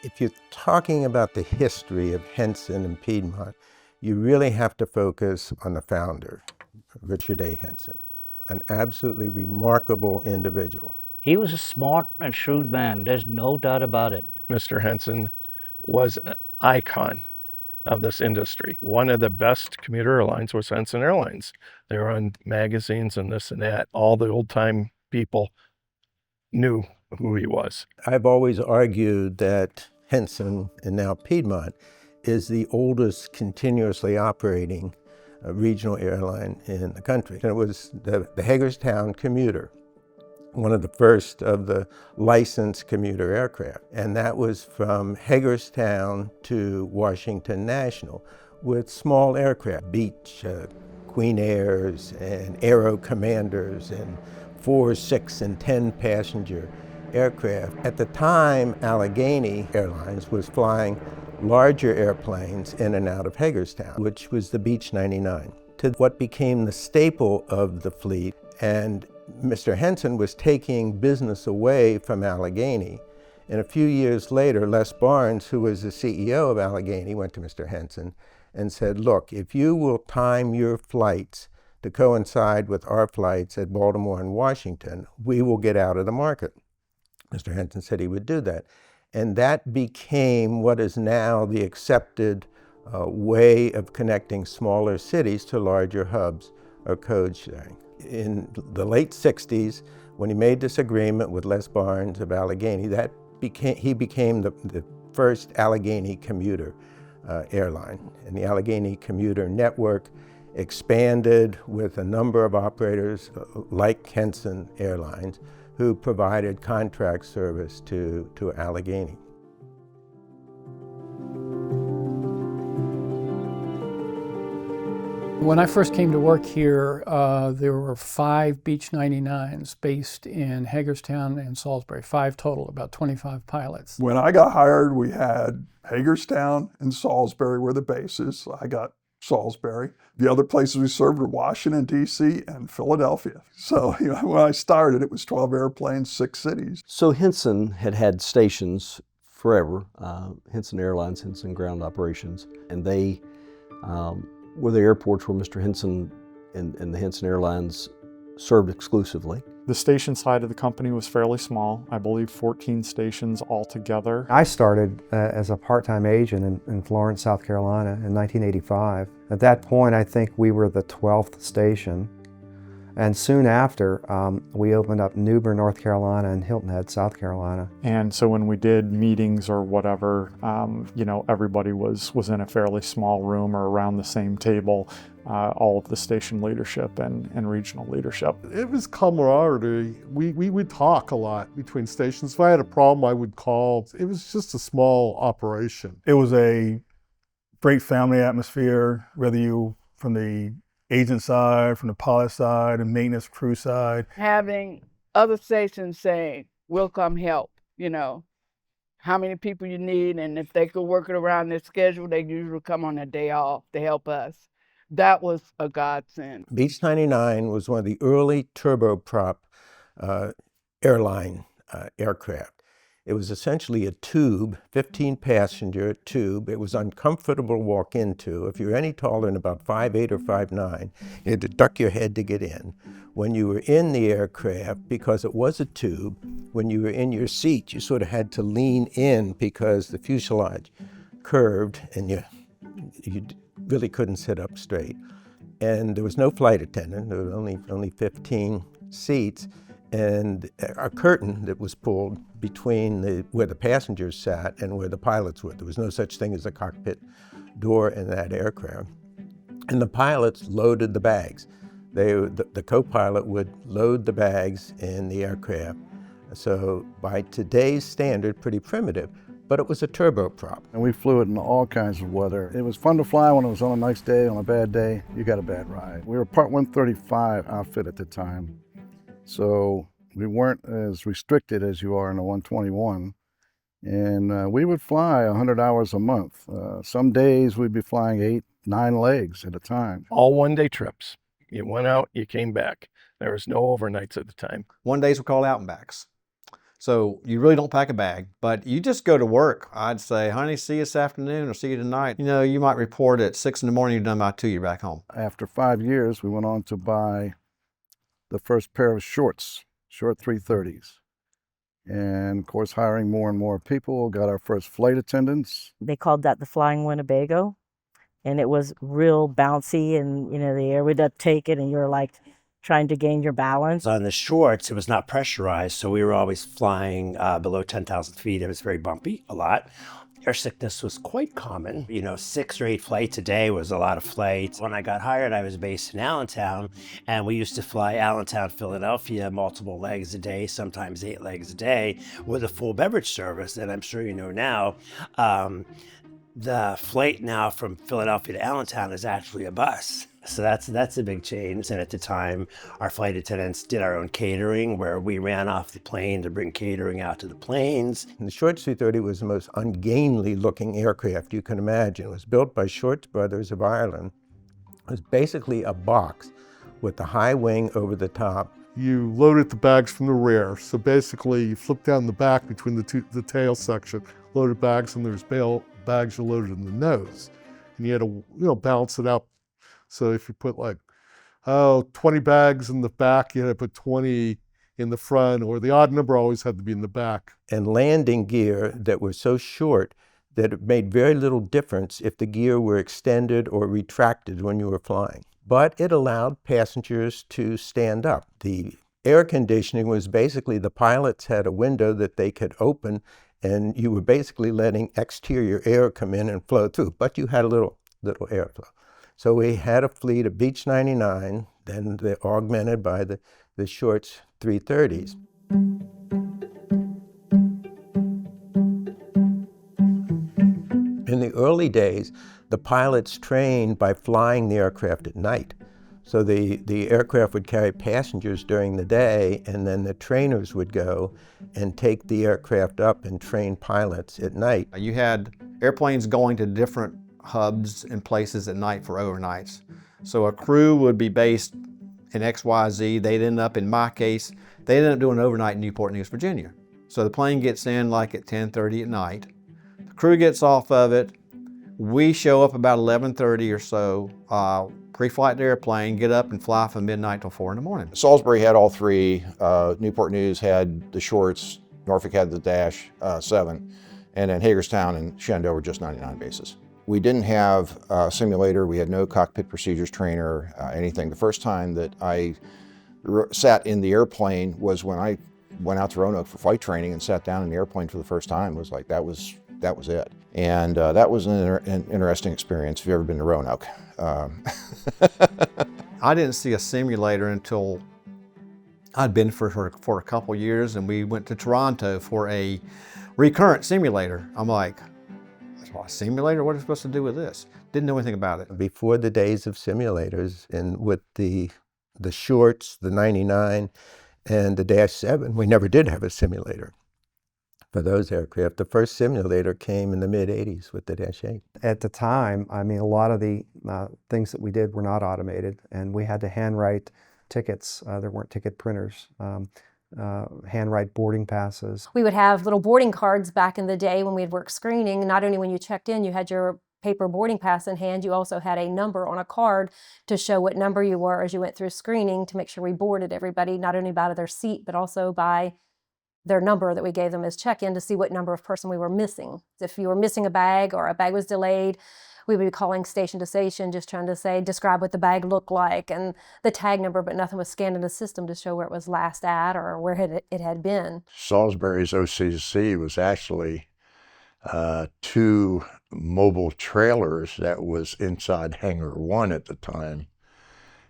If you're talking about the history of Henson and Piedmont, you really have to focus on the founder, Richard A. Henson, an absolutely remarkable individual. He was a smart and shrewd man. There's no doubt about it. Mr. Henson was an icon of this industry. One of the best commuter airlines was Henson Airlines. They were on magazines and this and that. All the old-time people knew who he was. I've always argued that Henson, and now Piedmont, is the oldest continuously operating regional airline in the country. And it was the Hagerstown commuter, one of the first of the licensed commuter aircraft. And that was from Hagerstown to Washington National with small aircraft, Beech, Queen Airs, and Aero Commanders, and 4, 6, and 10 passenger aircraft. At the time, Allegheny Airlines was flying larger airplanes in and out of Hagerstown, which was the Beech 99, to what became the staple of the fleet. And Mr. Henson was taking business away from Allegheny. And a few years later, Les Barnes, who was the CEO of Allegheny, went to Mr. Henson and said, look, if you will time your flights to coincide with our flights at Baltimore and Washington, we will get out of the market. Mr. Henson said he would do that. And that became what is now the accepted way of connecting smaller cities to larger hubs or code sharing. In the late 60s, when he made this agreement with Les Barnes of Allegheny, he became the first Allegheny commuter airline. And the Allegheny commuter network expanded with a number of operators like Henson Airlines, who provided contract service to Allegheny. When I first came to work here, there were 5 Beech 99s based in Hagerstown and Salisbury, 5 total, about 25 pilots. When I got hired, we had Hagerstown and Salisbury were the bases. I got Salisbury. The other places we served were Washington, D.C. and Philadelphia. So when I started, it was 12 airplanes, 6 cities. So Henson had stations forever, Henson Airlines, Henson Ground Operations, and they were the airports where Mr. Henson and the Henson Airlines served exclusively. The station side of the company was fairly small, I believe 14 stations altogether. I started as a part-time agent in Florence, South Carolina in 1985. At that point, I think we were the 12th station. And soon after, we opened up Newbern, North Carolina and Hilton Head, South Carolina. And so when we did meetings or whatever, everybody was in a fairly small room or around the same table, all of the station leadership and regional leadership. It was camaraderie. We would talk a lot between stations. If I had a problem, I would call. It was just a small operation. It was a great family atmosphere, whether you from the agent side, from the pilot side, and maintenance crew side. Having other stations saying, we'll come help, how many people you need, and if they could work it around their schedule, they usually come on a day off to help us. That was a godsend. Beech 99 was one of the early turboprop airline aircraft. It was essentially a tube, 15-passenger tube. It was uncomfortable to walk into. If you were any taller than about 5'8" or 5'9", you had to duck your head to get in. When you were in the aircraft, because it was a tube, when you were in your seat, you sort of had to lean in because the fuselage curved and you really couldn't sit up straight. And there was no flight attendant. There were only 15 seats. And a curtain that was pulled between where the passengers sat and where the pilots were. There was no such thing as a cockpit door in that aircraft. And the pilots loaded the bags. The co-pilot would load the bags in the aircraft. So by today's standard, pretty primitive, but it was a turboprop. And we flew it in all kinds of weather. It was fun to fly when it was on a nice day. On a bad day, you got a bad ride. We were Part 135 outfit at the time. So we weren't as restricted as you are in a 121. And we would fly 100 hours a month. Some days we'd be flying 8, 9 legs at a time. All one-day trips. You went out, you came back. There was no overnights at the time. One days were called out and backs. So you really don't pack a bag, but you just go to work. I'd say, honey, see you this afternoon or see you tonight. You know, you might report at 6 in the morning, you're done by 2, you're back home. After 5 years, we went on to buy the first pair of short 330s. And of course, hiring more and more people, got our first flight attendants. They called that the Flying Winnebago. And it was real bouncy, and you know, the air would take it and you're like trying to gain your balance. On the shorts, it was not pressurized, so we were always flying below 10,000 feet. It was very bumpy, a lot. Air sickness was quite common. You know, 6 or 8 flights a day was a lot of flights. When I got hired, I was based in Allentown, and we used to fly Allentown, Philadelphia, multiple legs a day, sometimes 8 legs a day, with a full beverage service. And I'm sure you know now, the flight now from Philadelphia to Allentown is actually a bus. So that's a big change. And at the time, our flight attendants did our own catering, where we ran off the plane to bring catering out to the planes. And the Shorts 330 was the most ungainly looking aircraft you can imagine. It was built by Shorts Brothers of Ireland. It was basically a box with the high wing over the top. You loaded the bags from the rear. So basically you flip down the back between the tail section, loaded bags, and there's bags you loaded in the nose. And you had to balance it out. So if you put 20 bags in the back, you had to put 20 in the front, or the odd number always had to be in the back. And landing gear that was so short that it made very little difference if the gear were extended or retracted when you were flying. But it allowed passengers to stand up. The air conditioning was basically, the pilots had a window that they could open, and you were basically letting exterior air come in and flow through, but you had a little airflow. So we had a fleet of Beech 99, then they're augmented by the Shorts 330s. In the early days, the pilots trained by flying the aircraft at night. So the aircraft would carry passengers during the day, and then the trainers would go and take the aircraft up and train pilots at night. You had airplanes going to different hubs and places at night for overnights. So a crew would be based in XYZ. They'd end up, in my case, they'd end up doing an overnight in Newport News, Virginia. So the plane gets in like at 10:30 at night. The crew gets off of it. We show up about 11:30 or so, pre-flight the airplane, get up and fly from midnight till 4 in the morning. Salisbury had all 3. Newport News had the Shorts. Norfolk had the Dash 7. And then Hagerstown and Shenandoah were just 99 bases. We didn't have a simulator. We had no cockpit procedures trainer, anything. The first time that I sat in the airplane was when I went out to Roanoke for flight training and sat down in the airplane for the first time. It was like, that was it. And that was an interesting experience if you've ever been to Roanoke. I didn't see a simulator until I'd been for a couple years, and we went to Toronto for a recurrent simulator. I'm like, a simulator? What are we supposed to do with this? Didn't know anything about it. Before the days of simulators, and with the Shorts, the 99, and the Dash 7, we never did have a simulator for those aircraft. The first simulator came in the mid-'80s with the Dash 8. At the time, I mean, a lot of the things that we did were not automated, and we had to handwrite tickets. There weren't ticket printers. Handwrite boarding passes. We would have little boarding cards back in the day when we'd work screening. Not only when you checked in, you had your paper boarding pass in hand, you also had a number on a card to show what number you were as you went through screening, to make sure we boarded everybody, not only by their seat, but also by their number that we gave them as check-in, to see what number of person we were missing. If you were missing a bag or a bag was delayed, we would be calling station to station, just trying to say, describe what the bag looked like and the tag number, but nothing was scanned in the system to show where it was last at or where it had been. Salisbury's OCC was actually 2 mobile trailers that was inside Hangar 1 at the time,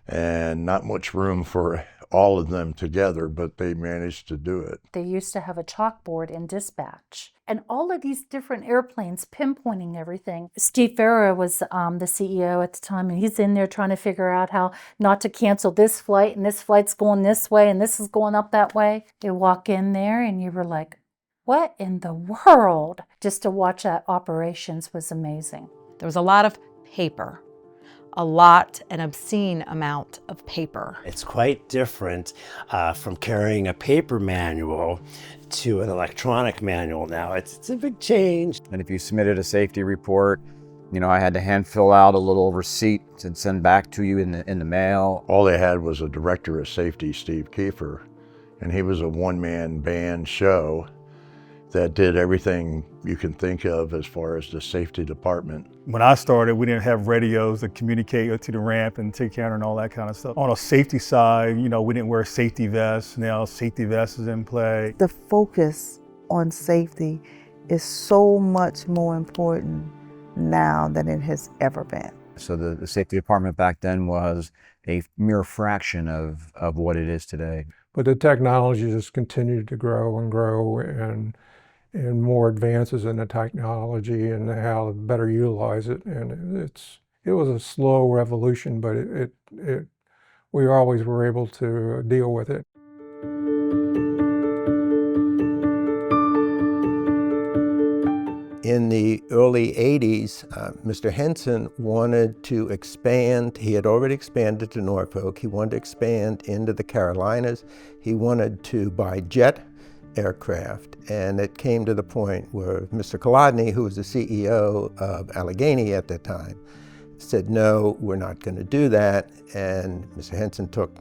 and not much room for all of them together, but they managed to do it. They used to have a chalkboard in dispatch, and all of these different airplanes pinpointing everything. Steve Farrar was the CEO at the time, and he's in there trying to figure out how not to cancel this flight, and this flight's going this way, and this is going up that way. You walk in there, and you were like, what in the world? Just to watch that operations was amazing. There was a lot of paper, a lot, an obscene amount of paper. It's quite different from carrying a paper manual to an electronic manual now. It's a big change. And if you submitted a safety report, you know, I had to hand fill out a little receipt and send back to you in the mail. All they had was a director of safety, Steve Kiefer, and he was a one-man band show that did everything you can think of as far as the safety department. When I started, we didn't have radios to communicate to the ramp and ticket counter and all that kind of stuff. On a safety side, you know, we didn't wear safety vests. Now safety vests is in play. The focus on safety is so much more important now than it has ever been. So the safety department back then was a mere fraction of what it is today. But the technology just continued to grow and grow, and more advances in the technology and how to better utilize it. And it was a slow revolution, but we always were able to deal with it. In the early 80s, Mr. Henson wanted to expand. He had already expanded to Norfolk. He wanted to expand into the Carolinas. He wanted to buy jet aircraft, and it came to the point where Mr. Kolodny, who was the CEO of Allegheny at the time, said, no, we're not going to do that. And Mr. Henson took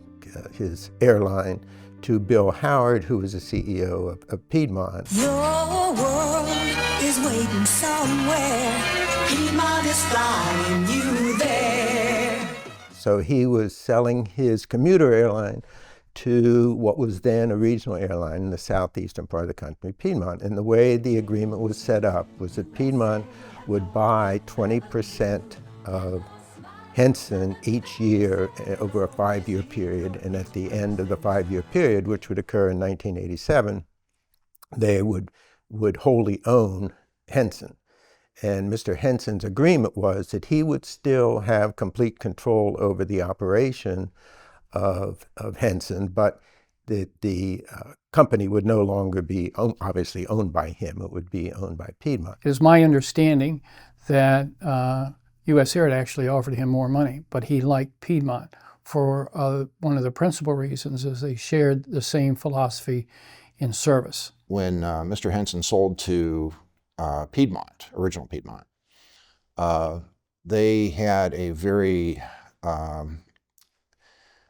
his airline to Bill Howard, who was the CEO of Piedmont. Your world is waiting somewhere. Piedmont is flying you there. So he was selling his commuter airline to what was then a regional airline in the southeastern part of the country, Piedmont. And the way the agreement was set up was that Piedmont would buy 20% of Henson each year over a 5-year period, and at the end of the 5-year period, which would occur in 1987, they would wholly own Henson. And Mr. Henson's agreement was that he would still have complete control over the operation of Henson, but the company would no longer be obviously owned by him. It would be owned by Piedmont. It is my understanding that USAir had actually offered him more money, but he liked Piedmont for one of the principal reasons is they shared the same philosophy in service. When Mr. Henson sold to Piedmont, original Piedmont, they had a very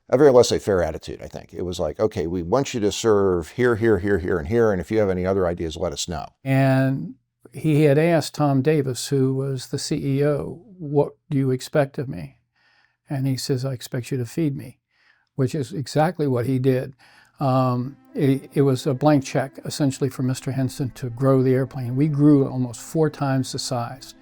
laissez-faire attitude, I think. It was like, okay, we want you to serve here, here, here, here, and here, and if you have any other ideas, let us know. And he had asked Tom Davis, who was the CEO, what do you expect of me? And he says, I expect you to feed me, which is exactly what he did. It was a blank check, essentially, for Mr. Henson to grow the airplane. We grew almost 4 times the size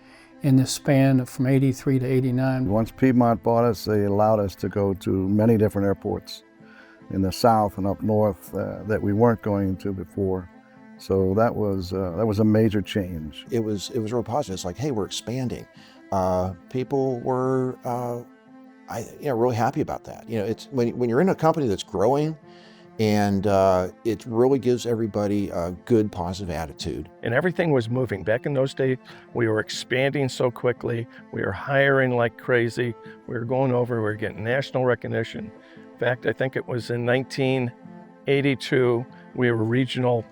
in this span of from 83 to 89. Once Piedmont bought us, they allowed us to go to many different airports in the south and up north that we weren't going to before. So that was a major change. It was real positive. It's like, hey, we're expanding. People were really happy about that. You know, it's when you're in a company that's growing, and it really gives everybody a good, positive attitude. And everything was moving. Back in those days, we were expanding so quickly. We were hiring like crazy. We were going over, we were getting national recognition. In fact, I think it was in 1982, we were Regional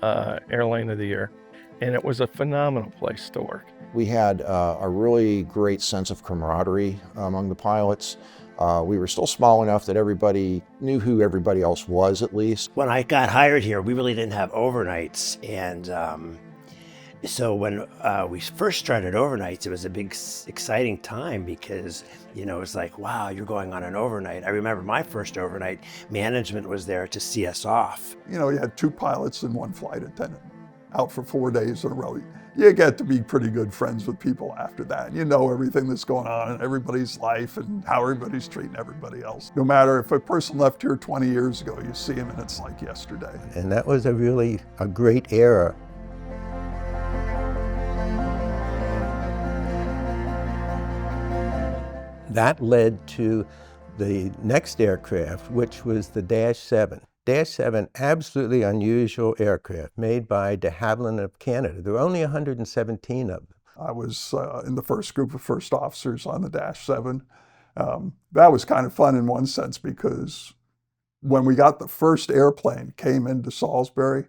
Airline of the Year. And it was a phenomenal place to work. We had a really great sense of camaraderie among the pilots. We were still small enough that everybody knew who everybody else was, at least. When I got hired here, we really didn't have overnights. And so when we first started overnights, it was a big, exciting time because, you know, it was like, wow, you're going on an overnight. I remember my first overnight, management was there to see us off. You know, you had 2 pilots and 1 flight attendant out for 4 days in a row. You get to be pretty good friends with people after that. You know everything that's going on in everybody's life and how everybody's treating everybody else. No matter if a person left here 20 years ago, you see them and it's like yesterday. And that was a great era. That led to the next aircraft, which was the Dash 7. Dash 7, absolutely unusual aircraft made by de Havilland of Canada. There were only 117 of them. I was in the first group of first officers on the Dash 7. That was kind of fun in one sense because when we got the first airplane came into Salisbury,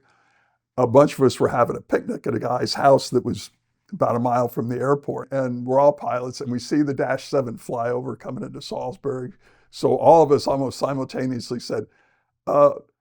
a bunch of us were having a picnic at a guy's house that was about a mile from the airport. And we're all pilots and we see the Dash 7 fly over coming into Salisbury. So all of us almost simultaneously said,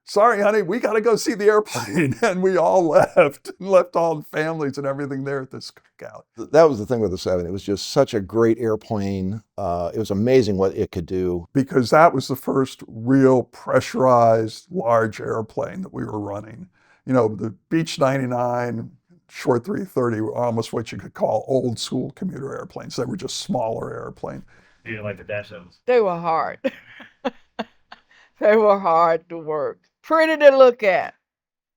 sorry, honey, we got to go see the airplane. And we all left all the families and everything there at this cookout. That was the thing with the 7. It was just such a great airplane. It was amazing what it could do. Because that was the first real pressurized large airplane that we were running. You know, the Beech 99, Short 330 were almost what you could call old school commuter airplanes. They were just smaller airplanes. You didn't like the Dash 7s? They were hard. They were hard to work. Pretty to look at,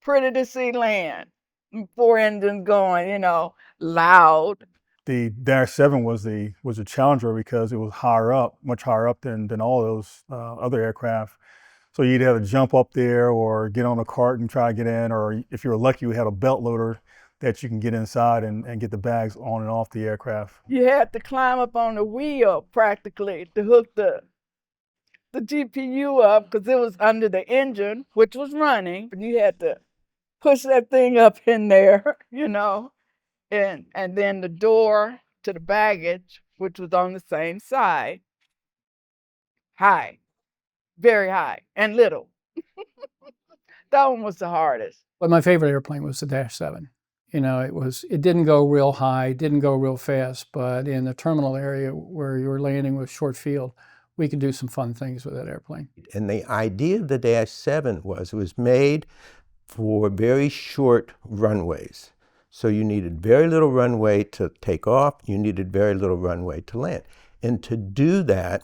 pretty to see land. 4 engines going, you know, loud. The Dash 7 was a challenger because it was higher up, much higher up than all those other aircraft. So you'd have to jump up there or get on a cart and try to get in, or if you were lucky, we had a belt loader that you can get inside and get the bags on and off the aircraft. You had to climb up on the wheel practically to hook the GPU up because it was under the engine, which was running. You had to push that thing up in there, you know, and then the door to the baggage, which was on the same side, high, very high, and little. That one was the hardest. But my favorite airplane was the Dash 7. You know, it didn't go real high, didn't go real fast, but in the terminal area where you were landing with short field, we could do some fun things with that airplane. And the idea of the Dash 7 was it was made for very short runways. So you needed very little runway to take off, you needed very little runway to land. And to do that,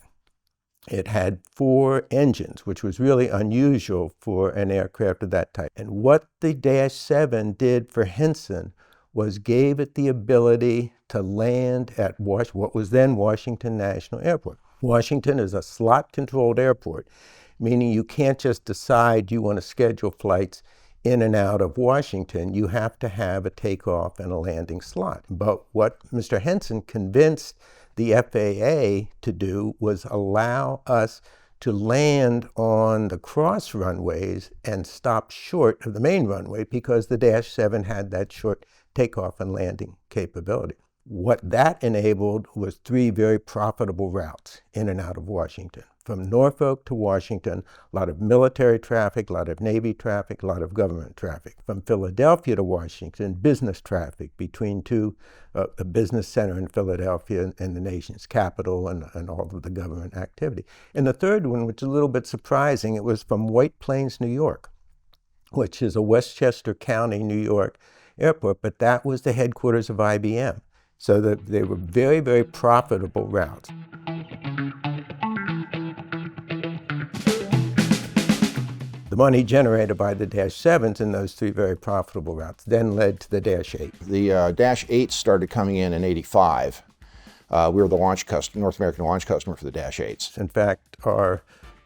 it had 4 engines, which was really unusual for an aircraft of that type. And what the Dash 7 did for Henson was gave it the ability to land at what was then Washington National Airport. Washington is a slot-controlled airport, meaning you can't just decide you want to schedule flights in and out of Washington. You have to have a takeoff and a landing slot. But what Mr. Henson convinced the FAA to do was allow us to land on the cross runways and stop short of the main runway because the Dash 7 had that short takeoff and landing capability. What that enabled was 3 very profitable routes in and out of Washington. From Norfolk to Washington, a lot of military traffic, a lot of Navy traffic, a lot of government traffic. From Philadelphia to Washington, business traffic between a business center in Philadelphia and the nation's capital and all of the government activity. And the third one, which is a little bit surprising, it was from White Plains, New York, which is a Westchester County, New York airport, but that was the headquarters of IBM. So that they were very, very profitable routes. The money generated by the Dash 7s in those 3 very profitable routes then led to the Dash 8. The Dash 8 started coming in '85. We were the North American launch customer for the Dash 8s. In fact, our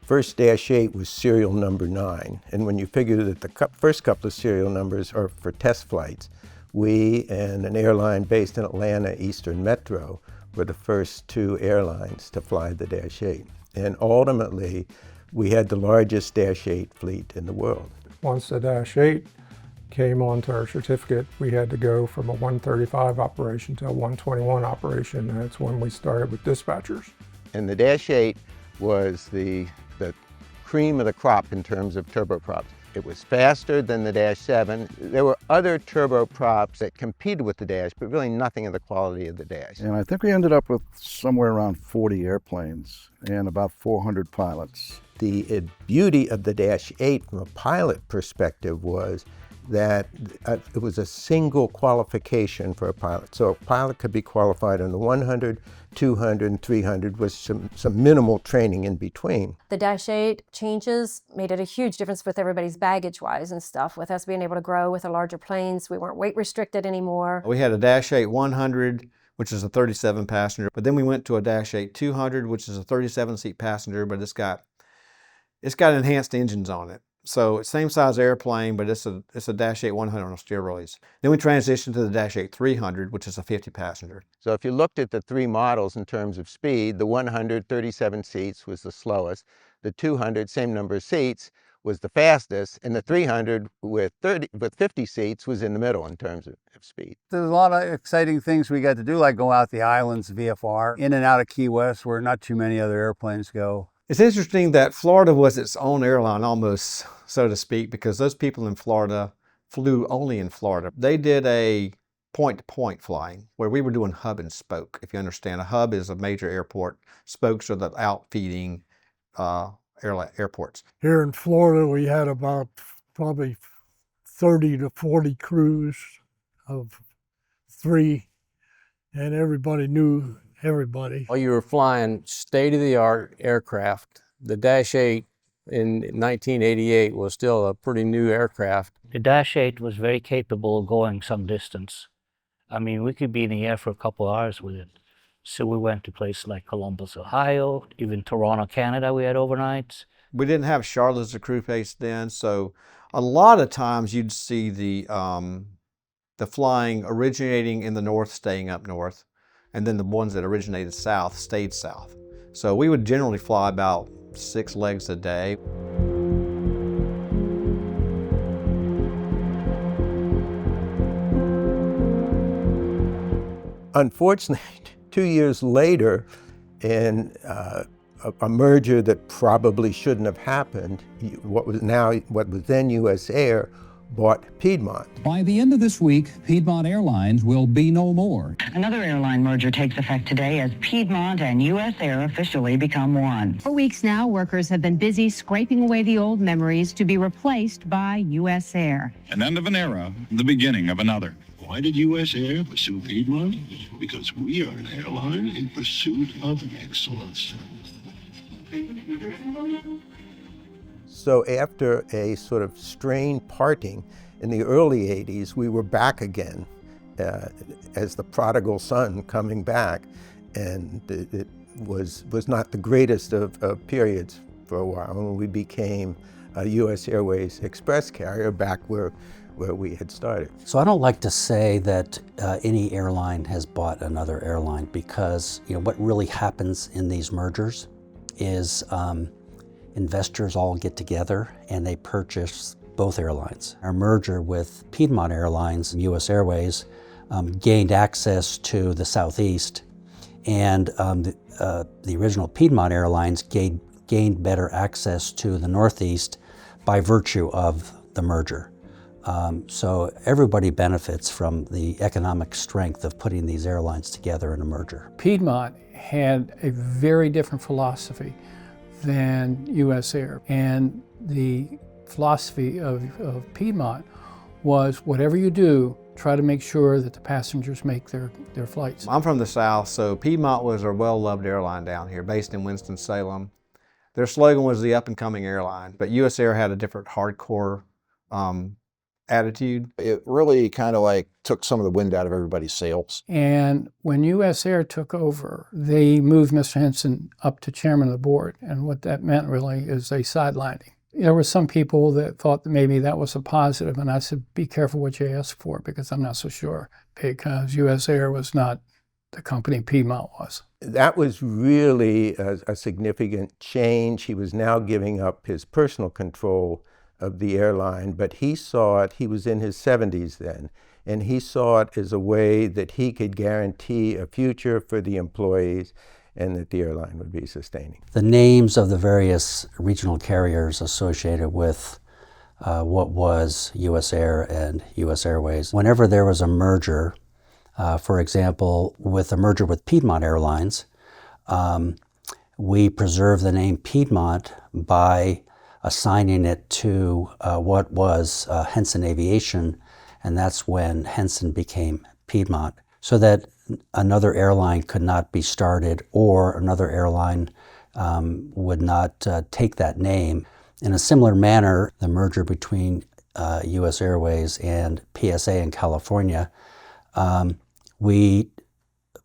first Dash 8 was serial number 9. And when you figure that the first couple of serial numbers are for test flights, we and an airline based in Atlanta, Eastern Metro, were the first 2 airlines to fly the Dash 8. And ultimately, we had the largest Dash 8 fleet in the world. Once the Dash 8 came onto our certificate, we had to go from a 135 operation to a 121 operation. And that's when we started with dispatchers. And the Dash 8 was the cream of the crop in terms of turboprops. It was faster than the Dash 7. There were other turboprops that competed with the Dash, but really nothing of the quality of the Dash. And I think we ended up with somewhere around 40 airplanes and about 400 pilots. The beauty of the Dash 8 from a pilot perspective was that it was a single qualification for a pilot. So a pilot could be qualified on the 100, 200, and 300 with some minimal training in between. The Dash 8 changes made it a huge difference with everybody's baggage-wise and stuff. With us being able to grow with the larger planes, we weren't weight restricted anymore. We had a Dash 8 100, which is a 37 passenger, but then we went to a Dash 8 200, which is a 37 seat passenger, but it's got enhanced engines on it. So same size airplane, but it's a Dash 8 100 on steroids. Then we transitioned to the Dash 8 300, which is a 50 passenger. So if you looked at the three models in terms of speed, the 100, 37 seats was the slowest. The 200, same number of seats, was the fastest, and the 300 with 50 seats was in the middle in terms of speed. There's a lot of exciting things we got to do, like go out the islands, VFR, in and out of Key West, where not too many other airplanes go. It's interesting that Florida was its own airline almost, so to speak, because those people in Florida flew only in Florida. They did a point-to-point flying where we were doing hub and spoke. If you understand, a hub is a major airport. Spokes are the outfeeding airports. Here in Florida, we had about probably 30 to 40 crews of 3, and everybody knew everybody. Well, you were flying state-of-the-art aircraft. The Dash 8 in 1988 was still a pretty new aircraft. The Dash 8 was very capable of going some distance. I mean, we could be in the air for a couple of hours with it. So we went to places like Columbus, Ohio, even Toronto, Canada, we had overnights. We didn't have Charlotte as a crew base then, so a lot of times you'd see the flying originating in the north staying up north, and then the ones that originated south stayed south. So we would generally fly about 6 legs a day. Unfortunately, 2 years later, in a merger that probably shouldn't have happened, what was then USAir bought Piedmont. By the end of this week, Piedmont Airlines will be no more. Another airline merger takes effect today as Piedmont and USAir officially become one. For weeks now, workers have been busy scraping away the old memories to be replaced by USAir. An end of an era, the beginning of another. Why did USAir pursue Piedmont? Because we are an airline in pursuit of excellence. So after a sort of strained parting in the early 80s, we were back again as the prodigal son coming back. And it was not the greatest of periods for a while. And we became a U.S. Airways express carrier back where we had started. So I don't like to say that any airline has bought another airline, because what really happens in these mergers is investors all get together and they purchase both airlines. Our merger with Piedmont Airlines and US Airways gained access to the Southeast, and the original Piedmont Airlines gained better access to the Northeast by virtue of the merger. So everybody benefits from the economic strength of putting these airlines together in a merger. Piedmont had a very different philosophy than USAir, and the philosophy of Piedmont was, whatever you do, try to make sure that the passengers make their flights. I'm from the South, so Piedmont was a well-loved airline down here, based in Winston-Salem. Their slogan was the up-and-coming airline, but USAir had a different hardcore attitude. It really kind of like took some of the wind out of everybody's sails. And when USAir took over, they moved Mr. Henson up to chairman of the board. And what that meant really is they sidelined him. There were some people that thought that maybe that was a positive, and I said, be careful what you ask for, because I'm not so sure, because USAir was not the company Piedmont was. That was really a significant change. He was now giving up his personal control of the airline, but he saw it, he was in his 70s then, and he saw it as a way that he could guarantee a future for the employees and that the airline would be sustaining. The names of the various regional carriers associated with what was USAir and US Airways, whenever there was a merger, for example, with a merger with Piedmont Airlines, we preserved the name Piedmont by assigning it to what was Henson Aviation, and that's when Henson became Piedmont, so that another airline could not be started, or another airline would not take that name. In a similar manner, the merger between US Airways and PSA in California, we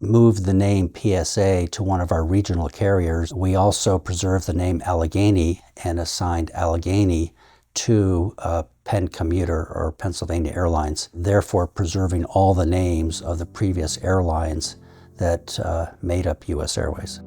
moved the name PSA to one of our regional carriers. We also preserved the name Allegheny and assigned Allegheny to Penn Commuter or Pennsylvania Airlines, therefore preserving all the names of the previous airlines that made up U.S. Airways.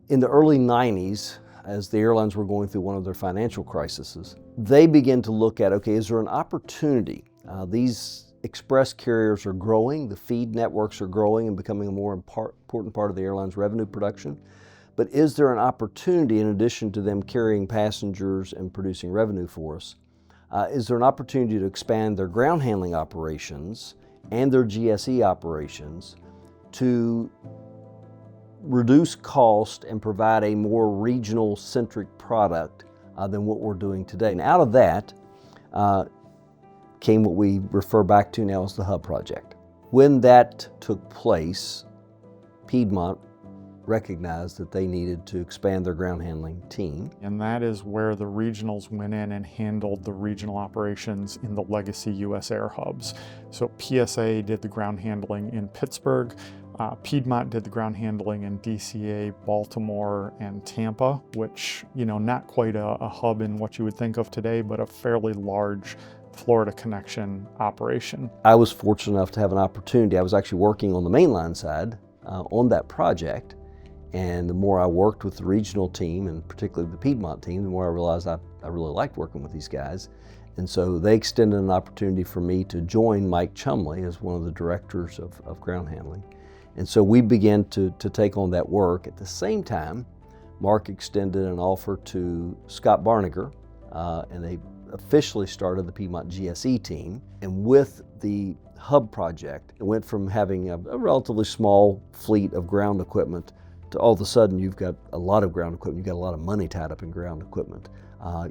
In the early 90s, as the airlines were going through one of their financial crises, they began to look at, okay, is there an opportunity? These express carriers are growing, the feed networks are growing and becoming a more important part of the airline's revenue production. But is there an opportunity, in addition to them carrying passengers and producing revenue for us, is there an opportunity to expand their ground handling operations and their GSE operations to reduce cost and provide a more regional-centric product than what we're doing today? And out of that came what we refer back to now as the Hub Project. When that took place, Piedmont recognized that they needed to expand their ground handling team. And that is where the regionals went in and handled the regional operations in the legacy USAir hubs. So PSA did the ground handling in Pittsburgh, Piedmont did the ground handling in DCA, Baltimore, and Tampa, which, you know, not quite a hub in what you would think of today, but a fairly large Florida connection operation. I was fortunate enough to have an opportunity. I was actually working on the mainline side on that project, and the more I worked with the regional team, and particularly the Piedmont team, the more I realized I really liked working with these guys. And so they extended an opportunity for me to join Mike Chumley as one of the directors of ground handling. And so we began to take on that work. At the same time, Mark extended an offer to Scott Barneger, and they officially started the Piedmont GSE team. And with the Hub project, it went from having a relatively small fleet of ground equipment to all of a sudden you've got a lot of ground equipment, you've got a lot of money tied up in ground equipment.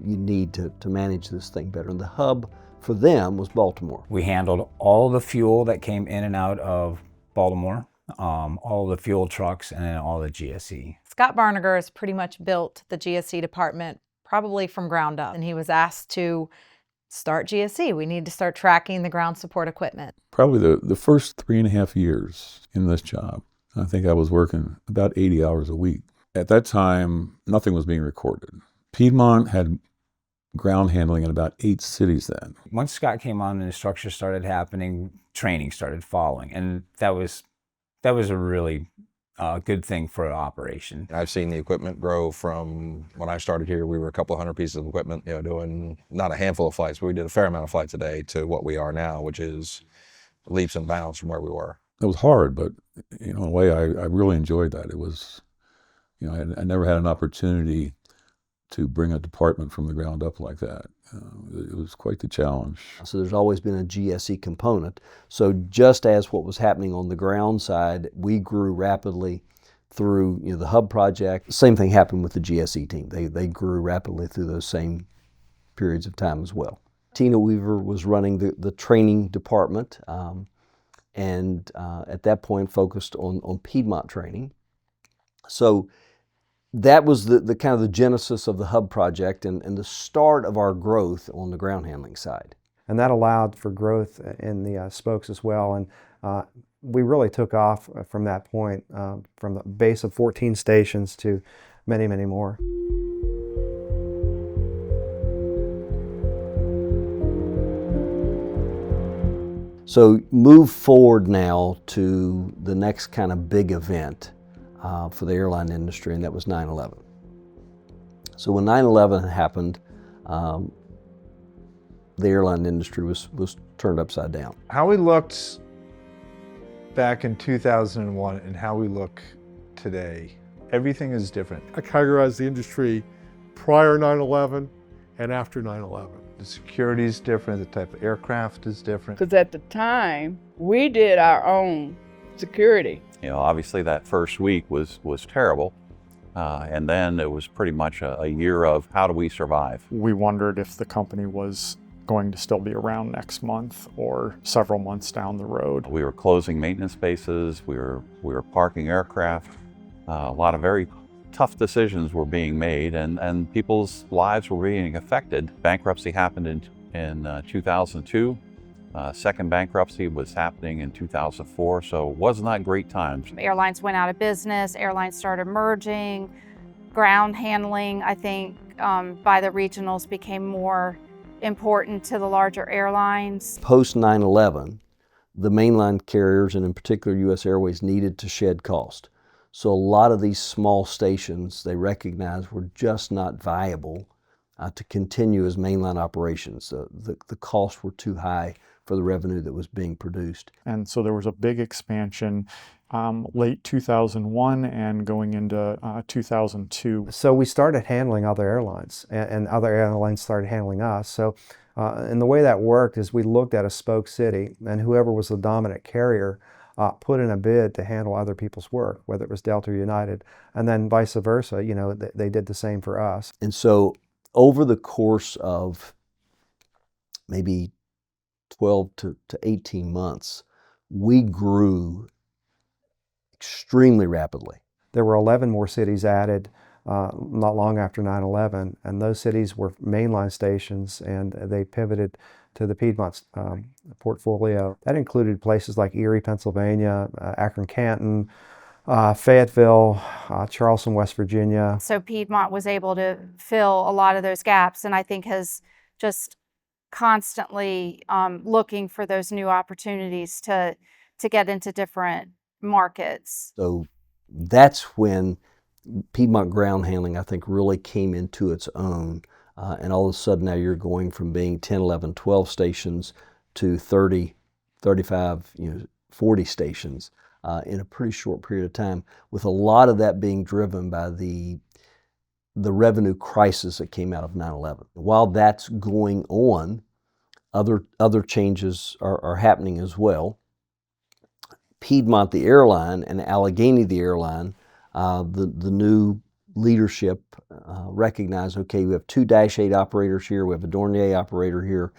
You need to manage this thing better. And the hub for them was Baltimore. We handled all the fuel that came in and out of Baltimore, all the fuel trucks, and then all the GSE. Scott Barneger has pretty much built the GSE department probably from ground up, and he was asked to start GSE. We need to start tracking the ground support equipment. Probably the first 3.5 years in this job, I think I was working about 80 hours a week. At that time, nothing was being recorded. Piedmont had ground handling in about 8 cities then. Once Scott came on and the structure started happening, training started following, and that was a really good thing for an operation. I've seen the equipment grow from when I started here, we were a couple hundred pieces of equipment, you know, doing not a handful of flights, but we did a fair amount of flights a day, to what we are now, which is leaps and bounds from where we were. It was hard, but you know, in a way, I really enjoyed that. It was, you know, I never had an opportunity to bring a department from the ground up like that. It was quite the challenge. So there's always been a GSE component. So just as what was happening on the ground side, we grew rapidly through, you know, the Hub project. Same thing happened with the GSE team. They grew rapidly through those same periods of time as well. Tina Weaver was running the training department, and at that point focused on Piedmont training. So that was the kind of the genesis of the Hub project and the start of our growth on the ground handling side. And that allowed for growth in the spokes as well. And we really took off from that point, from the base of 14 stations to many, many more. So move forward now to the next kind of big event for the airline industry, and that was 9/11. So when 9/11 happened, the airline industry was turned upside down. How we looked back in 2001 and how we look today, everything is different. I categorize the industry prior 9/11 and after 9/11. The security is different, the type of aircraft is different. Because at the time, we did our own security. You know, obviously that first week was terrible. And then it was pretty much a year of how do we survive? We wondered if the company was going to still be around next month or several months down the road. We were closing maintenance bases, we were parking aircraft. A lot of very tough decisions were being made, and people's lives were being affected. Bankruptcy happened in 2002. Second bankruptcy was happening in 2004, so it was not great times. Airlines went out of business, airlines started merging, ground handling, I think, by the regionals became more important to the larger airlines. Post 9/11, the mainline carriers, and in particular US Airways, needed to shed cost. So a lot of these small stations they recognized were just not viable to continue as mainline operations. The costs were too high for the revenue that was being produced. And so there was a big expansion late 2001 and going into 2002. So we started handling other airlines, and other airlines started handling us. So, and the way that worked is we looked at a spoke city, and whoever was the dominant carrier put in a bid to handle other people's work, whether it was Delta or United, and then vice versa. You know, they did the same for us. And so over the course of maybe 12 to 18 months, we grew extremely rapidly. There were 11 more cities added not long after 9/11, and those cities were mainline stations, and they pivoted to the Piedmont portfolio. That included places like Erie, Pennsylvania, Akron, Canton, Fayetteville, Charleston, West Virginia. So Piedmont was able to fill a lot of those gaps, and I think has just constantly looking for those new opportunities to get into different markets. So that's when Piedmont ground handling, I think, really came into its own. And all of a sudden now you're going from being 10, 11, 12 stations to 30, 35, 40 stations in a pretty short period of time, with a lot of that being driven by the revenue crisis that came out of 9/11. While that's going on, other changes are happening as well. Piedmont, the airline, and Allegheny, the airline, the new leadership recognized, okay, we have 2 -8 operators here, we have a Dornier operator here.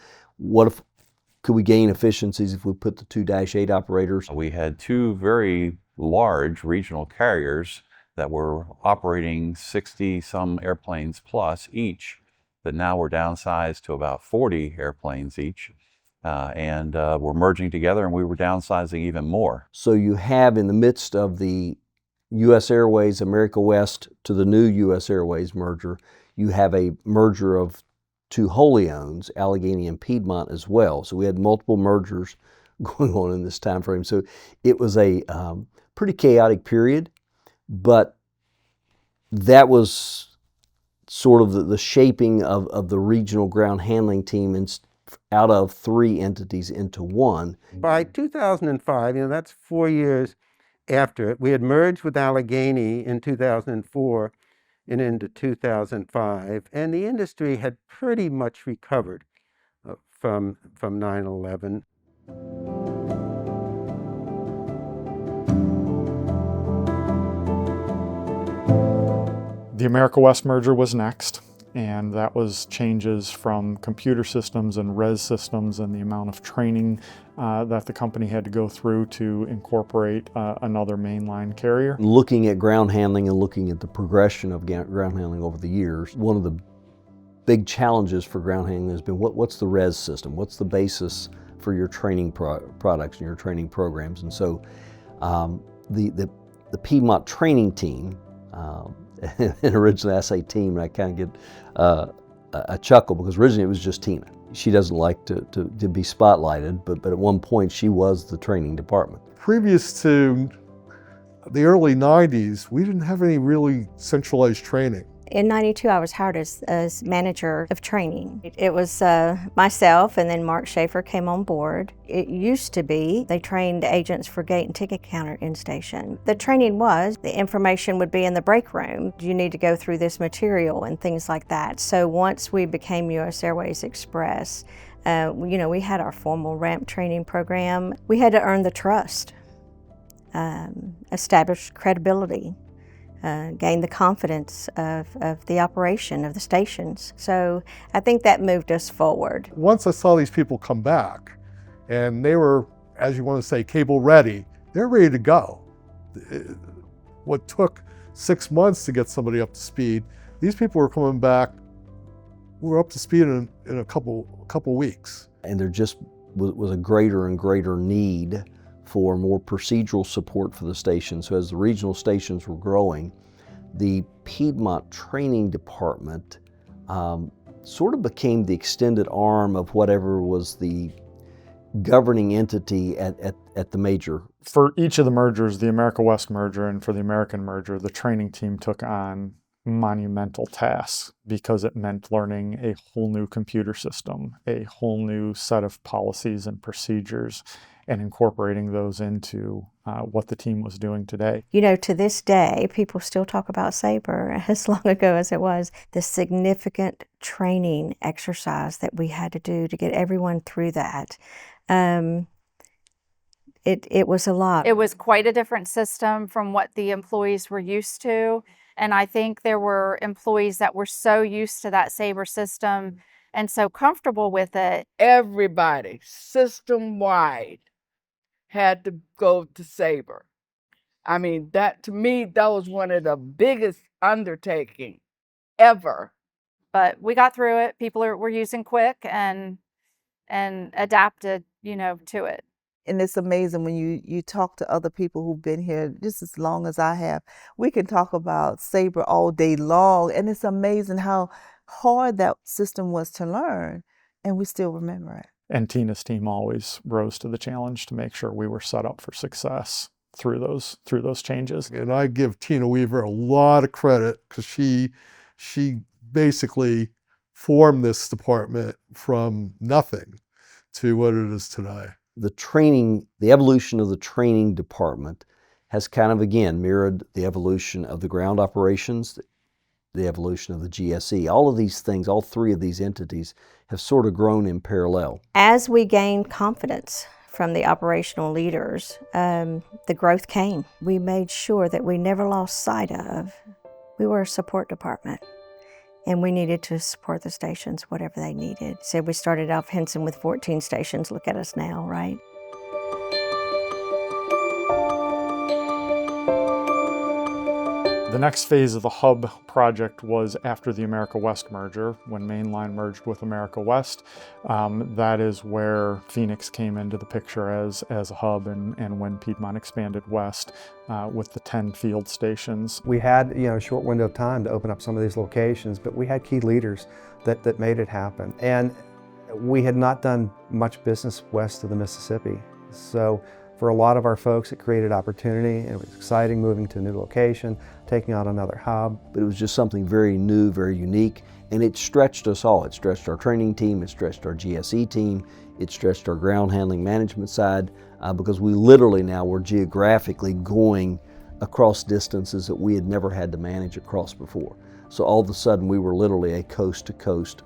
Could we gain efficiencies if we put the 2 -8 operators? We had 2 very large regional carriers that were operating 60-some airplanes plus each, that now we're downsized to about 40 airplanes each. And we're merging together, and we were downsizing even more. So you have, in the midst of the US Airways, America West to the new US Airways merger, you have a merger of 2 wholly owns, Allegheny and Piedmont as well. So we had multiple mergers going on in this time frame. So it was a pretty chaotic period, but that was sort of the shaping of the regional ground handling team out of 3 entities into 1. By 2005, that's 4 years after it, we had merged with Allegheny in 2004 and into 2005, and the industry had pretty much recovered from 9/11. The America West merger was next, and that was changes from computer systems and res systems and the amount of training that the company had to go through to incorporate another mainline carrier. Looking at ground handling and looking at the progression of ground handling over the years, one of the big challenges for ground handling has been what's the res system? What's the basis for your training products and your training programs? And so the Piedmont training team, and originally I say team, and I kind of get a chuckle because originally it was just Tina. She doesn't like to be spotlighted, but at one point she was the training department. Previous to the early 90s, we didn't have any really centralized training. In '92, I was hired as manager of training. It was myself, and then Mark Schaefer came on board. It used to be they trained agents for gate and ticket counter in station. The training was the information would be in the break room. You need to go through this material and things like that. So once we became US Airways Express, we had our formal ramp training program. We had to earn the trust, establish credibility. Gain the confidence of the operation of the stations. So I think that moved us forward. Once I saw these people come back, and they were, as you want to say, cable ready, they're ready to go. What took 6 months to get somebody up to speed, these people were coming back, we were up to speed in a couple weeks. And they're just was a greater and greater need for more procedural support for the station. So as the regional stations were growing, the Piedmont Training Department sort of became the extended arm of whatever was the governing entity at the major. For each of the mergers, the America West merger and for the American merger, the training team took on monumental tasks because it meant learning a whole new computer system, a whole new set of policies and procedures, and incorporating those into what the team was doing today. You know, to this day, people still talk about Sabre, as long ago as it was, the significant training exercise that we had to do to get everyone through that. It was a lot. It was quite a different system from what the employees were used to. And I think there were employees that were so used to that Sabre system and so comfortable with it. Everybody, system-wide, had to go to Sabre. I mean, that to me, that was one of the biggest undertakings ever. But we got through it. People were using quick and adapted, you know, to it. And it's amazing when you talk to other people who've been here just as long as I have. We can talk about Sabre all day long, and it's amazing how hard that system was to learn, and we still remember it. And Tina's team always rose to the challenge to make sure we were set up for success through those changes. And I give Tina Weaver a lot of credit because she basically formed this department from nothing to what it is today. The evolution of the training department has kind of, again, mirrored the evolution of the ground operations, the evolution of the GSE. All of these things, all three of these entities have sort of grown in parallel. As we gained confidence from the operational leaders, the growth came. We made sure that we never lost sight of, we were a support department. And we needed to support the stations, whatever they needed. So we started off Henson with 14 stations. Look at us now, right? The next phase of the hub project was after the America West merger, when Mainline merged with America West. That is where Phoenix came into the picture as a hub, and when Piedmont expanded west with the 10 field stations. We had a short window of time to open up some of these locations, but we had key leaders that made it happen. And we had not done much business west of the Mississippi. So for a lot of our folks, it created opportunity. It was exciting moving to a new location, taking on another hub. But it was just something very new, very unique, and it stretched us all. It stretched our training team, it stretched our GSE team, it stretched our ground handling management side, because we literally now were geographically going across distances that we had never had to manage across before. So all of a sudden, we were literally a coast-to-coast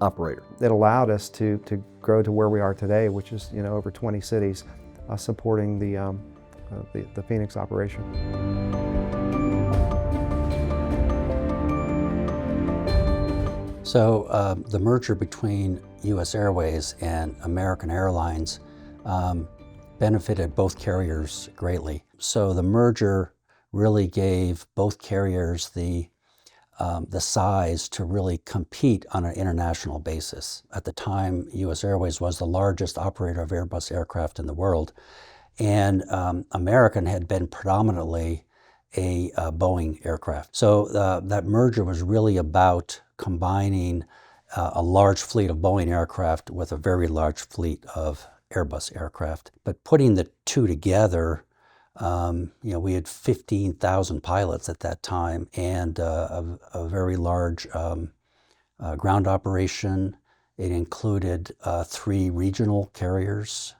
operator. It allowed us to grow to where we are today, which is over 20 cities. Supporting the Phoenix operation. So the merger between US Airways and American Airlines benefited both carriers greatly. So the merger really gave both carriers the size to really compete on an international basis. At the time, US Airways was the largest operator of Airbus aircraft in the world, and American had been predominantly a Boeing aircraft. So that merger was really about combining a large fleet of Boeing aircraft with a very large fleet of Airbus aircraft. But putting the two together, we had 15,000 pilots at that time, and a very large ground operation. It included 3 regional carriers,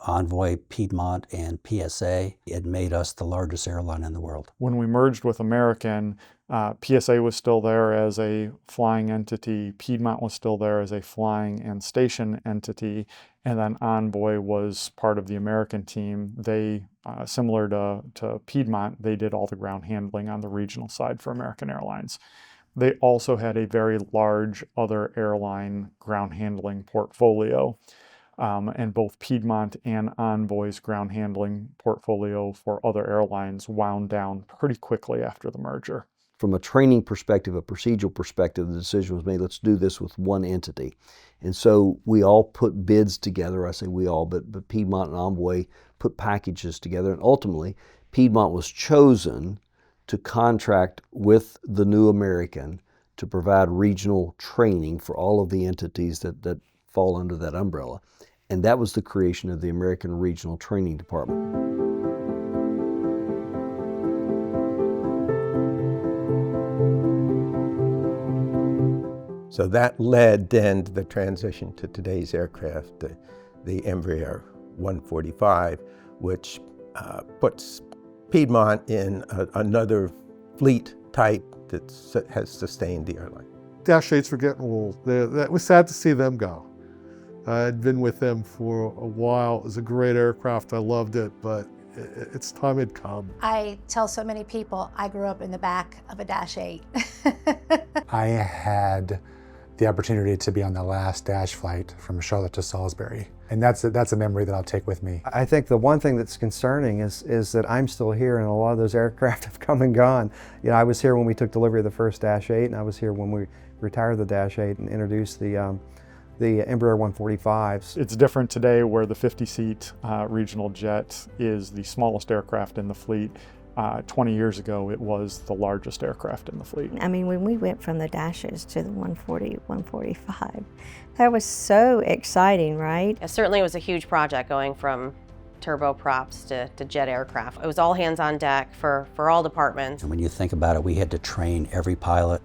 Envoy, Piedmont, and PSA. It made us the largest airline in the world. When we merged with American, PSA was still there as a flying entity, Piedmont was still there as a flying and station entity, and then Envoy was part of the American team. They, similar to Piedmont, they did all the ground handling on the regional side for American Airlines. They also had a very large other airline ground handling portfolio. And both Piedmont and Envoy's ground handling portfolio for other airlines wound down pretty quickly after the merger. from a training perspective, a procedural perspective, the decision was made, let's do this with one entity. And so we all put bids together. I say we all, but Piedmont and Envoy put packages together. And ultimately, Piedmont was chosen to contract with the new American to provide regional training for all of the entities that fall under that umbrella. And that was the creation of the American Regional Training Department. So that led then to the transition to today's aircraft, the Embraer 145, which puts Piedmont in another fleet type that has sustained the airline. Dash 8s were getting old. It was sad to see them go. I'd been with them for a while. It was a great aircraft. I loved it, but its time had come. I tell so many people I grew up in the back of a Dash 8. I had the opportunity to be on the last Dash flight from Charlotte to Salisbury. And that's a memory that I'll take with me. I think the one thing that's concerning is that I'm still here and a lot of those aircraft have come and gone. You know, I was here when we took delivery of the first Dash 8, and I was here when we retired the Dash 8 and introduced the Embraer 145s. It's different today where the 50-seat regional jet is the smallest aircraft in the fleet. 20 years ago, it was the largest aircraft in the fleet. I mean, when we went from the Dashes to the 140, 145, that was so exciting, right? It certainly was a huge project going from turboprops to jet aircraft. It was all hands on deck for all departments. And when you think about it, we had to train every pilot,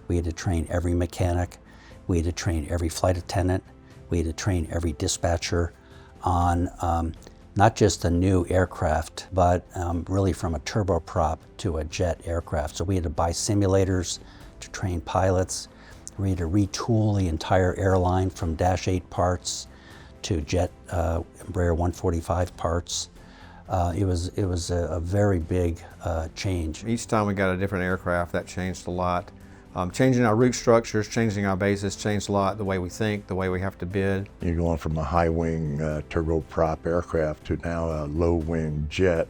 we had to train every mechanic, we had to train every flight attendant, we had to train every dispatcher on not just a new aircraft, but really from a turboprop to a jet aircraft. So we had to buy simulators to train pilots. We had to retool the entire airline from Dash 8 parts to jet Embraer 145 parts. It was a very big change. Each time we got a different aircraft, that changed a lot. Changing our route structures, changing our bases changed a lot, the way we think, the way we have to bid. You're going from a high-wing turboprop aircraft to now a low-wing jet,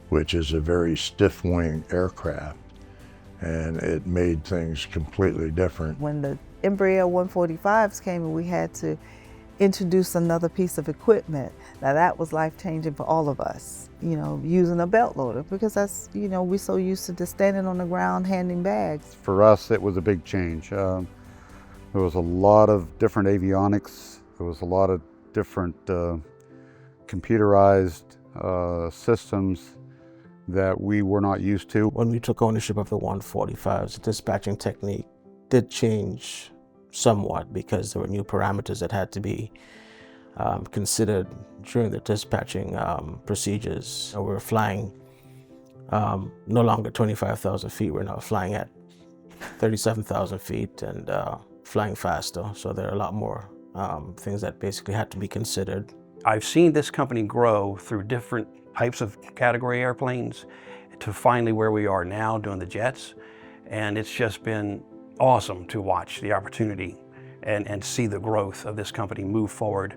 which is a very stiff-wing aircraft, and it made things completely different. When the Embraer 145s came, we had to introduce another piece of equipment. Now that was life-changing for all of us, you know, using a belt loader, because that's, you know, we're so used to just standing on the ground handing bags. For us, it was a big change. There was a lot of different avionics. There was a lot of different computerized systems that we were not used to. When we took ownership of the 145s, the dispatching technique did change somewhat because there were new parameters that had to be considered during the dispatching procedures. We were flying no longer 25,000 feet, we're now flying at 37,000 feet and flying faster. So there are a lot more things that basically had to be considered. I've seen this company grow through different types of category airplanes to finally where we are now doing the jets. And it's just been awesome to watch the opportunity and see the growth of this company move forward.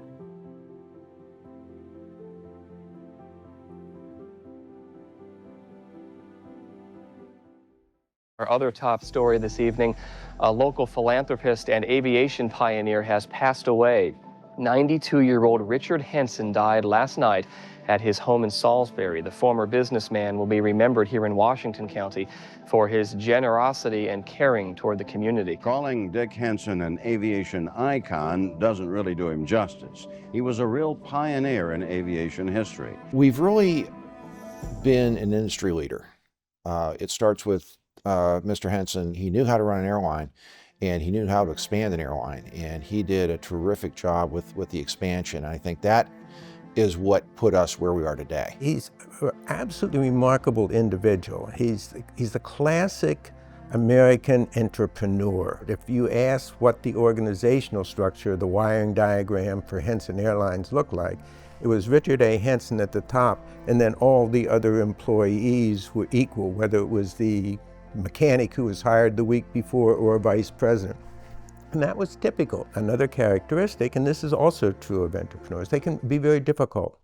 Our other top story this evening, a local philanthropist and aviation pioneer has passed away. 92-year-old Richard Henson died last night at his home in Salisbury. The former businessman will be remembered here in Washington County for his generosity and caring toward the community. Calling Dick Henson an aviation icon doesn't really do him justice. He was a real pioneer in aviation history. We've really been an industry leader. It starts with Mr. Henson. He knew how to run an airline, and he knew how to expand an airline, and he did a terrific job with the expansion. I think that is what put us where we are today. He's an absolutely remarkable individual. He's the classic American entrepreneur. If you ask what the organizational structure, the wiring diagram for Henson Airlines looked like, it was Richard A. Henson at the top, and then all the other employees were equal, whether it was the mechanic who was hired the week before or a vice president. And that was typical. Another characteristic, and this is also true of entrepreneurs, they can be very difficult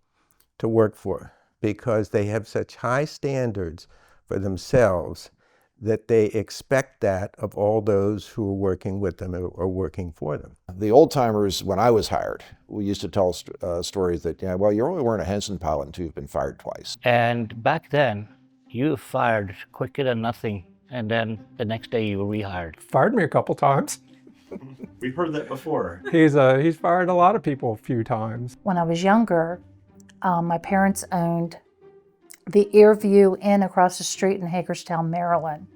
to work for because they have such high standards for themselves that they expect that of all those who are working with them or working for them. The old timers, when I was hired, we used to tell stories that, yeah, well, you only weren't a Henson pilot until you've been fired twice. And back then, you were fired quicker than nothing, and then the next day you were rehired. Fired me a couple times. We've heard that before. He's fired a lot of people a few times. When I was younger, my parents owned the Airview Inn across the street in Hagerstown, Maryland.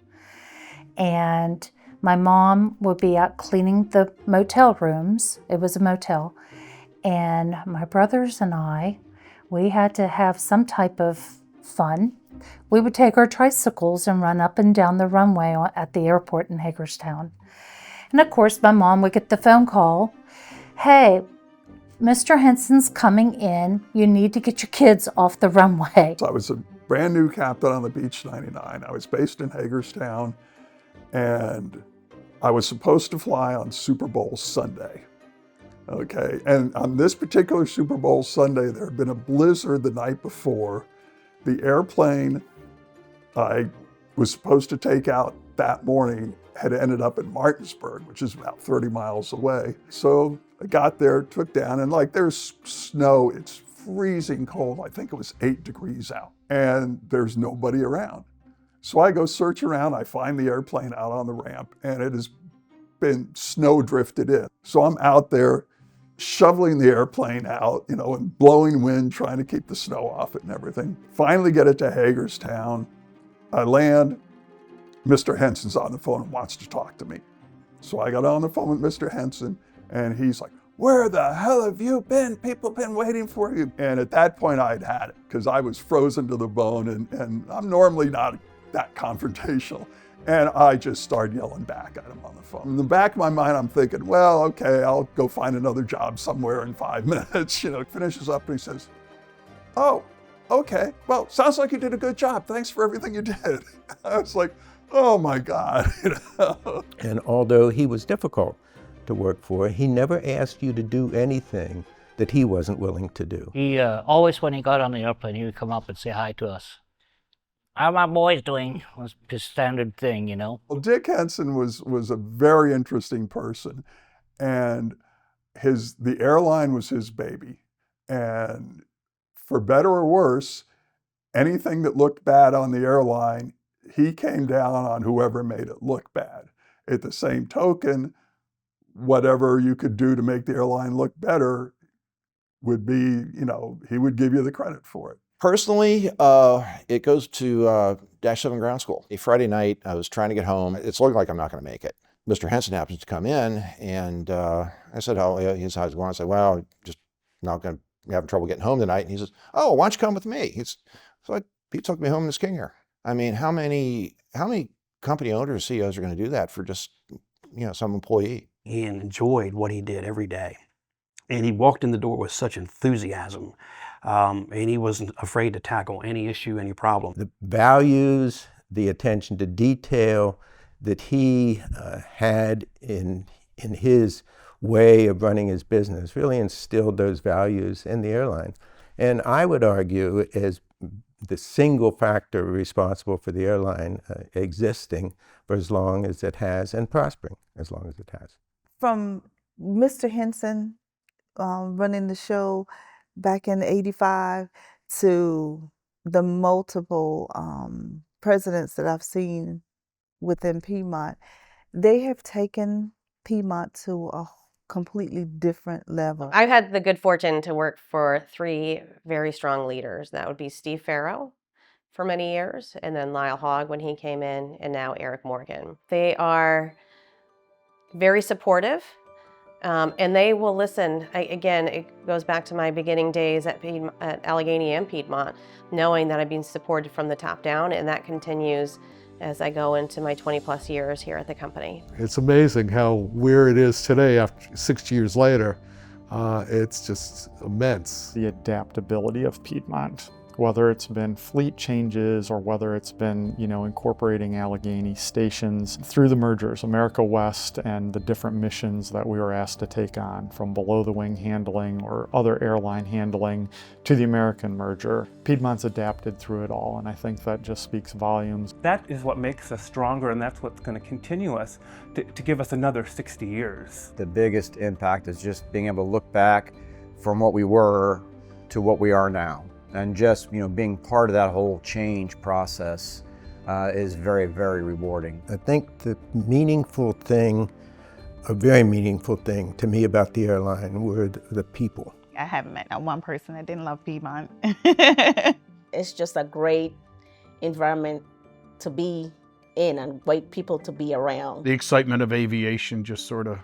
And my mom would be out cleaning the motel rooms. It was a motel. And my brothers and I, we had to have some type of fun. We would take our tricycles and run up and down the runway at the airport in Hagerstown. And of course, my mom would get the phone call, "Hey, Mr. Henson's coming in. You need to get your kids off the runway." So I was a brand new captain on the Beech 99. I was based in Hagerstown, and I was supposed to fly on Super Bowl Sunday. Okay, and on this particular Super Bowl Sunday, there had been a blizzard the night before. The airplane I was supposed to take out that morning had ended up in Martinsburg, which is about 30 miles away. So I got there, took down, and like there's snow, it's freezing cold. I think it was 8 degrees out, and there's nobody around. So I go search around, I find the airplane out on the ramp, and it has been snow drifted in. So I'm out there shoveling the airplane out, you know, and blowing wind, trying to keep the snow off it and everything. Finally get it to Hagerstown. I land, Mr. Henson's on the phone and wants to talk to me. So I got on the phone with Mr. Henson, and he's like, "Where the hell have you been? People have been waiting for you." And at that point I'd had it, because I was frozen to the bone, and I'm normally not that confrontational. And I just started yelling back at him on the phone. In the back of my mind, I'm thinking, well, okay, I'll go find another job somewhere in 5 minutes. You know, finishes up and he says, "Oh, okay, well, sounds like you did a good job. Thanks for everything you did." I was like, oh my God. You know? And although he was difficult to work for, he never asked you to do anything that he wasn't willing to do. He always, when he got on the airplane, he would come up and say hi to us. "How my boys doing?" was his standard thing, you know. Well, Dick Henson was a very interesting person, and the airline was his baby. And for better or worse, anything that looked bad on the airline, he came down on whoever made it look bad. At the same token, whatever you could do to make the airline look better would be, you know, he would give you the credit for it. Personally, it goes to Dash 7 ground school. A Friday night, I was trying to get home. It's looking like I'm not going to make it. Mr. Henson happens to come in, and I said, "How's it going?" I said, "Well, I'm just not going to be having trouble getting home tonight." And he says, "Oh, why don't you come with me?" He took me home in his King Air. I mean, how many company owners, CEOs are going to do that for just, you know, some employee? He enjoyed what he did every day. And he walked in the door with such enthusiasm. And he wasn't afraid to tackle any issue, any problem. The values, the attention to detail that he had in his way of running his business really instilled those values in the airline. And I would argue as the single factor responsible for the airline existing for as long as it has and prospering as long as it has. From Mr. Henson running the show back in '85 to the multiple presidents that I've seen within Piedmont, they have taken Piedmont to a completely different level. I've had the good fortune to work for 3 very strong leaders. That would be Steve Farrow for many years, and then Lyle Hogg when he came in, and now Eric Morgan. They are very supportive, and they will listen. Again, it goes back to my beginning days at Allegheny and Piedmont, knowing that I've been supported from the top down, and that continues as I go into my 20+ years here at the company. It's amazing how where it is today after 60 years later. It's just immense. The adaptability of Piedmont Whether it's been fleet changes or whether it's been, incorporating Allegheny stations through the mergers, America West, and the different missions that we were asked to take on, from below the wing handling or other airline handling to the American merger. Piedmont's adapted through it all, and I think that just speaks volumes. That is what makes us stronger, and that's what's going to continue us to give us another 60 years. The biggest impact is just being able to look back from what we were to what we are now. And just, being part of that whole change process is very, very rewarding. I think the meaningful thing, a very meaningful thing to me about the airline were the people. I haven't met not one person that didn't love Piedmont. It's just a great environment to be in and great people to be around. The excitement of aviation just sort of,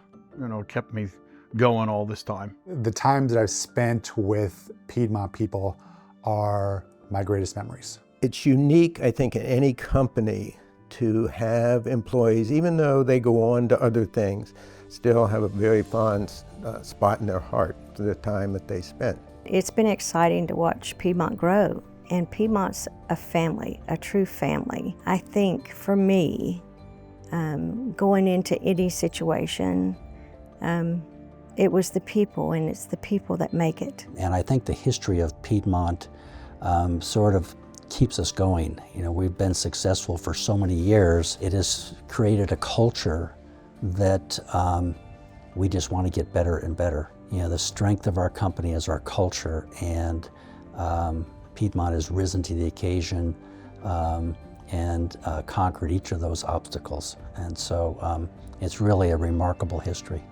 kept me going all this time. The times that I've spent with Piedmont people are my greatest memories. It's unique, I think, in any company to have employees, even though they go on to other things, still have a very fond spot in their heart for the time that they spent. It's been exciting to watch Piedmont grow, and Piedmont's a family, a true family. I think for me, going into any situation, it was the people, and it's the people that make it. And I think the history of Piedmont sort of keeps us going. We've been successful for so many years. It has created a culture that we just want to get better and better. The strength of our company is our culture, and Piedmont has risen to the occasion and conquered each of those obstacles. And so it's really a remarkable history.